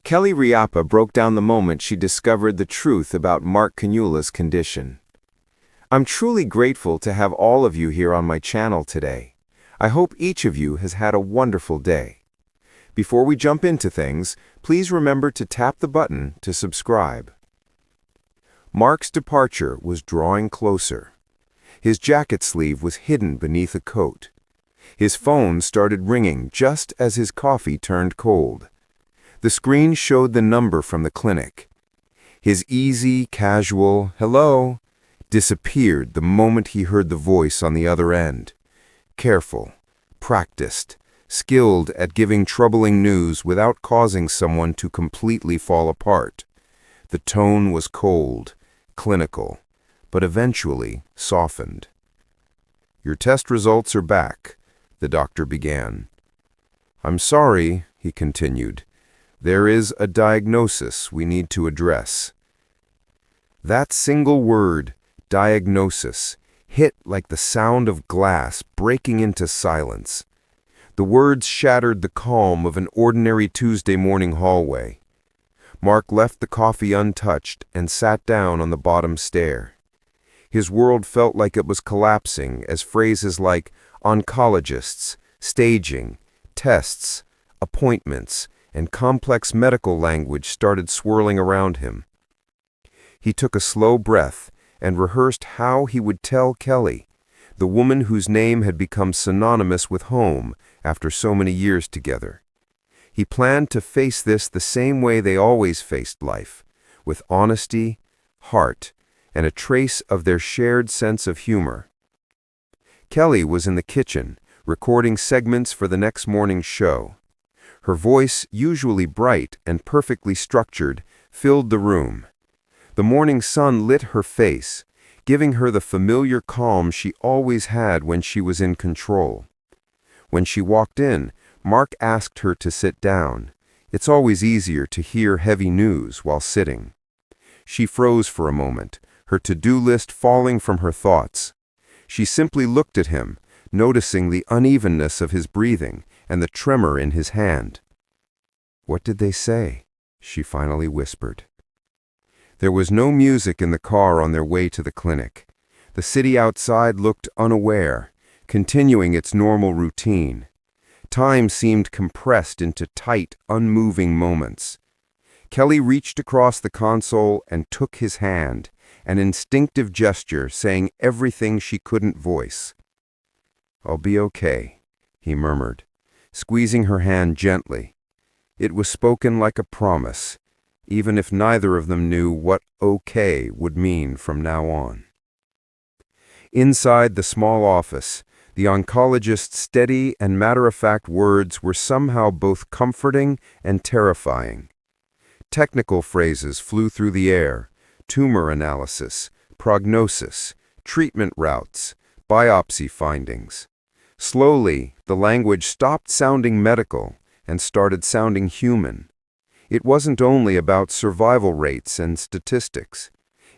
Kelly Ripa broke down the moment she discovered the truth about Mark Consuelos' condition. I'm truly grateful to have all of you here on my channel today. I hope each of you has had a wonderful day. Before we jump into things, please remember to tap the button to subscribe. Mark's departure was drawing closer. His jacket sleeve was hidden beneath a coat. His phone started ringing just as his coffee turned cold. The screen showed the number from the clinic. His easy, casual hello disappeared the moment he heard the voice on the other end. Careful, practiced, skilled at giving troubling news without causing someone to completely fall apart. The tone was cold, clinical, but eventually softened. "Your test results are back," the doctor began. "I'm sorry," he continued. "There is a diagnosis we need to address." That single word, diagnosis, hit like the sound of glass breaking into silence. The words shattered the calm of an ordinary Tuesday morning hallway. Mark left the coffee untouched and sat down on the bottom stair. His world felt like it was collapsing as phrases like oncologists, staging, tests, appointments, and complex medical language started swirling around him. He took a slow breath and rehearsed how he would tell Kelly, the woman whose name had become synonymous with home after so many years together. He planned to face this the same way they always faced life, with honesty, heart, and a trace of their shared sense of humor. Kelly was in the kitchen, recording segments for the next morning's show. Her voice, usually bright and perfectly structured, filled the room. The morning sun lit her face, giving her the familiar calm she always had when she was in control. When she walked in, Mark asked her to sit down. It's always easier to hear heavy news while sitting. She froze for a moment, her to-do list falling from her thoughts. She simply looked at him, noticing the unevenness of his breathing and the tremor in his hand. "What did they say?" she finally whispered. There was no music in the car on their way to the clinic. The city outside looked unaware, continuing its normal routine. Time seemed compressed into tight, unmoving moments. Kelly reached across the console and took his hand, an instinctive gesture saying everything she couldn't voice. "I'll be okay," he murmured, squeezing her hand gently. It was spoken like a promise, even if neither of them knew what okay would mean from now on. Inside the small office, the oncologist's steady and matter-of-fact words were somehow both comforting and terrifying. Technical phrases flew through the air: tumor analysis, prognosis, treatment routes, biopsy findings. Slowly, the language stopped sounding medical and started sounding human. It wasn't only about survival rates and statistics.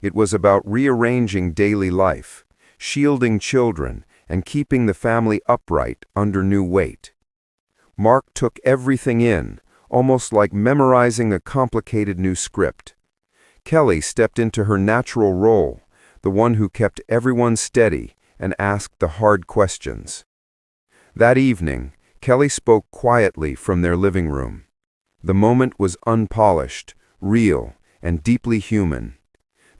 It was about rearranging daily life, shielding children, and keeping the family upright under new weight. Mark took everything in, almost like memorizing a complicated new script. Kelly stepped into her natural role, the one who kept everyone steady and asked the hard questions. That evening, Kelly spoke quietly from their living room. The moment was unpolished, real, and deeply human.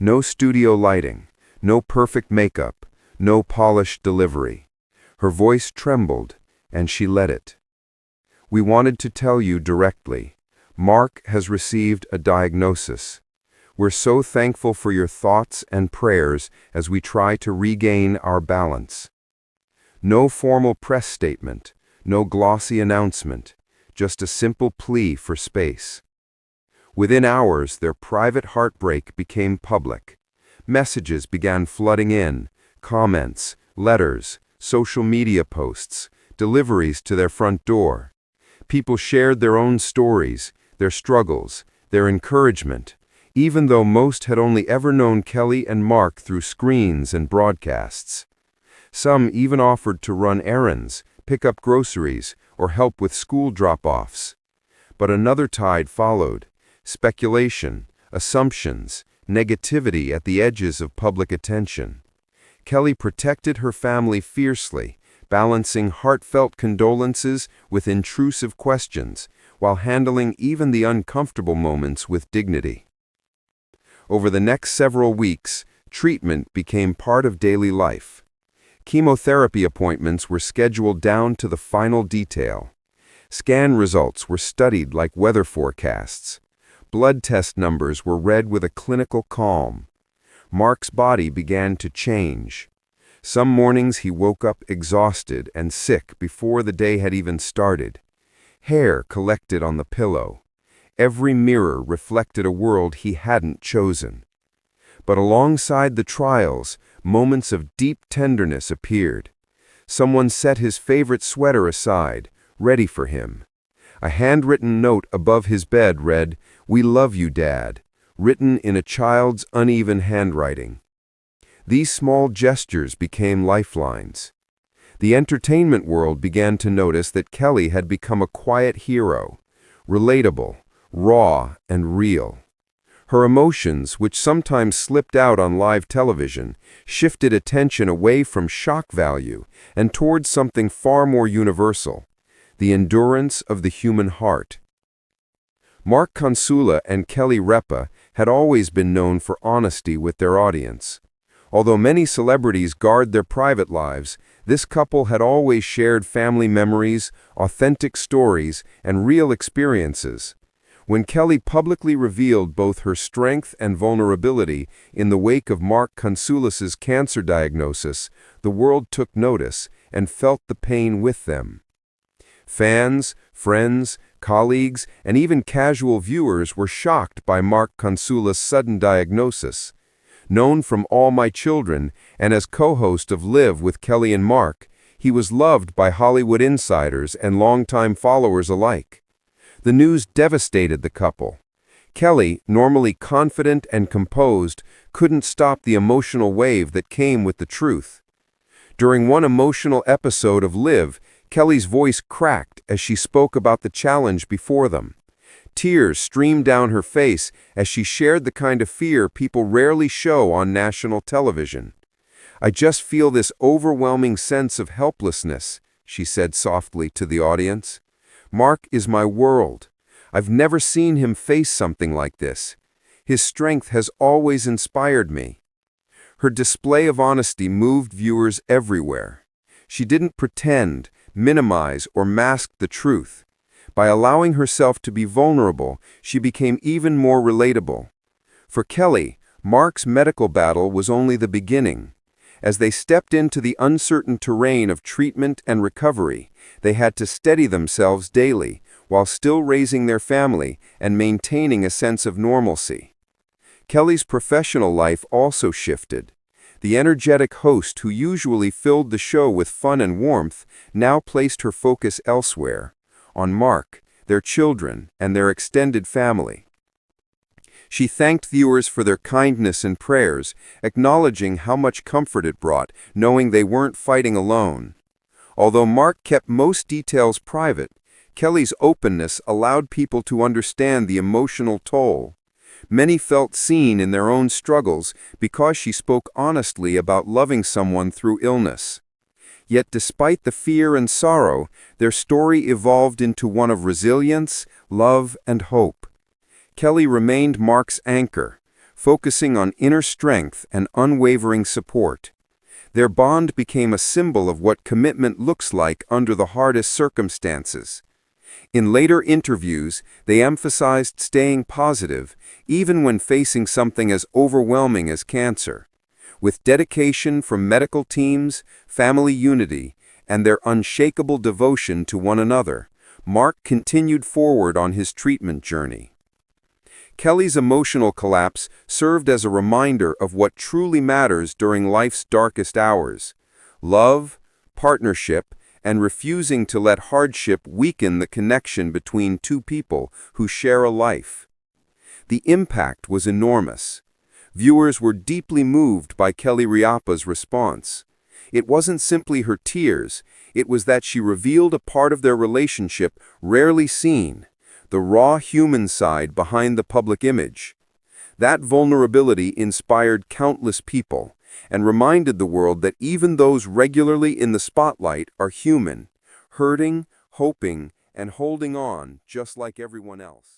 No studio lighting, no perfect makeup, no polished delivery. Her voice trembled, and she let it. "We wanted to tell you directly. Mark has received a diagnosis. We're so thankful for your thoughts and prayers as we try to regain our balance." No formal press statement, no glossy announcement, just a simple plea for space. Within hours, their private heartbreak became public. Messages began flooding in, comments, letters, social media posts, deliveries to their front door. People shared their own stories, their struggles, their encouragement, even though most had only ever known Kelly and Mark through screens and broadcasts. Some even offered to run errands, pick up groceries, or help with school drop-offs. But another tide followed, speculation, assumptions, negativity at the edges of public attention. Kelly protected her family fiercely, balancing heartfelt condolences with intrusive questions, while handling even the uncomfortable moments with dignity. Over the next several weeks, treatment became part of daily life. Chemotherapy appointments were scheduled down to the final detail. Scan results were studied like weather forecasts. Blood test numbers were read with a clinical calm. Mark's body began to change. Some mornings he woke up exhausted and sick before the day had even started. Hair collected on the pillow. Every mirror reflected a world he hadn't chosen. But alongside the trials, moments of deep tenderness appeared. Someone set his favorite sweater aside, ready for him. A handwritten note above his bed read, "We love you, Dad," written in a child's uneven handwriting. These small gestures became lifelines. The entertainment world began to notice that Kelly had become a quiet hero, relatable, raw, and real. Her emotions, which sometimes slipped out on live television, shifted attention away from shock value and towards something far more universal: the endurance of the human heart. Mark Consuelos and Kelly Ripa had always been known for honesty with their audience. Although many celebrities guard their private lives, this couple had always shared family memories, authentic stories, and real experiences. When Kelly publicly revealed both her strength and vulnerability in the wake of Mark Consuelos's cancer diagnosis, the world took notice and felt the pain with them. Fans, friends, colleagues, and even casual viewers were shocked by Mark Consuelos' sudden diagnosis. Known from All My Children and as co-host of Live with Kelly and Mark, he was loved by Hollywood insiders and longtime followers alike. The news devastated the couple. Kelly, normally confident and composed, couldn't stop the emotional wave that came with the truth. During one emotional episode of Live, Kelly's voice cracked as she spoke about the challenge before them. Tears streamed down her face as she shared the kind of fear people rarely show on national television. "I just feel this overwhelming sense of helplessness," she said softly to the audience. "Mark is my world. I've never seen him face something like this. His strength has always inspired me." Her display of honesty moved viewers everywhere. She didn't pretend, minimize, or mask the truth. By allowing herself to be vulnerable, she became even more relatable. For Kelly, Mark's medical battle was only the beginning. As they stepped into the uncertain terrain of treatment and recovery, they had to steady themselves daily while still raising their family and maintaining a sense of normalcy. Kelly's professional life also shifted. The energetic host who usually filled the show with fun and warmth now placed her focus elsewhere: on Mark, their children, and their extended family. She thanked viewers for their kindness and prayers, acknowledging how much comfort it brought, knowing they weren't fighting alone. Although Mark kept most details private, Kelly's openness allowed people to understand the emotional toll. Many felt seen in their own struggles because she spoke honestly about loving someone through illness. Yet despite the fear and sorrow, their story evolved into one of resilience, love, and hope. Kelly remained Mark's anchor, focusing on inner strength and unwavering support. Their bond became a symbol of what commitment looks like under the hardest circumstances. In later interviews, they emphasized staying positive, even when facing something as overwhelming as cancer. With dedication from medical teams, family unity, and their unshakable devotion to one another, Mark continued forward on his treatment journey. Kelly's emotional collapse served as a reminder of what truly matters during life's darkest hours: love, partnership, and refusing to let hardship weaken the connection between two people who share a life. The impact was enormous. Viewers were deeply moved by Kelly Ripa's response. It wasn't simply her tears, it was that she revealed a part of their relationship rarely seen: the raw human side behind the public image. That vulnerability inspired countless people and reminded the world that even those regularly in the spotlight are human, hurting, hoping, and holding on just like everyone else.